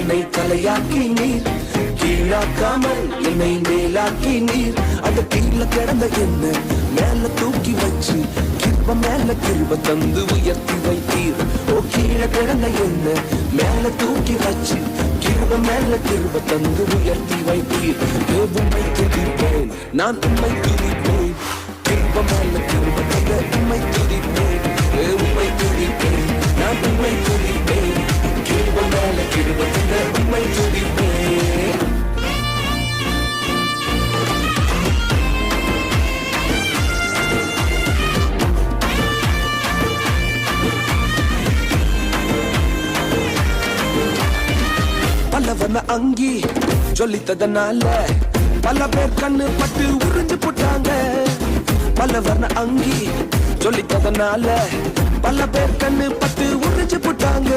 என்னை தலையாக்கி நீர், கீழாக்காமல் என்னை மேலாக்கி நீர். அந்த கீழே கிடந்த என்ன மேல தூக்கி வச்சு கிருப மேல கிருப தந்து உயர்த்தி வைத்தீர். ஓ கீழே கிடந்த என்ன மேல தூக்கி வச்சு கிருப மேல கிருப தந்து உயர்த்தி வைத்தீர். உம்மை துதிப்பேன், நான் உம்மை துதிப்பேன், கிருப மேல கிருப தந்த உம்மை துதிப்பேன். உம்மை துதிப்பேன், நான் உம்மை துதிப்பேன், கிருப மேல கிருப தந்த உம்மை துதிப்பேன். பலவன அங்கி சொல்லித்ததனால பல பேர் கண்ணு பட்டு உறிஞ்சு போட்டாங்க. பலவன அங்கி சொல்லித்ததனால பல பேர் கண்ணு பட்டு உறிஞ்சு போட்டாங்க.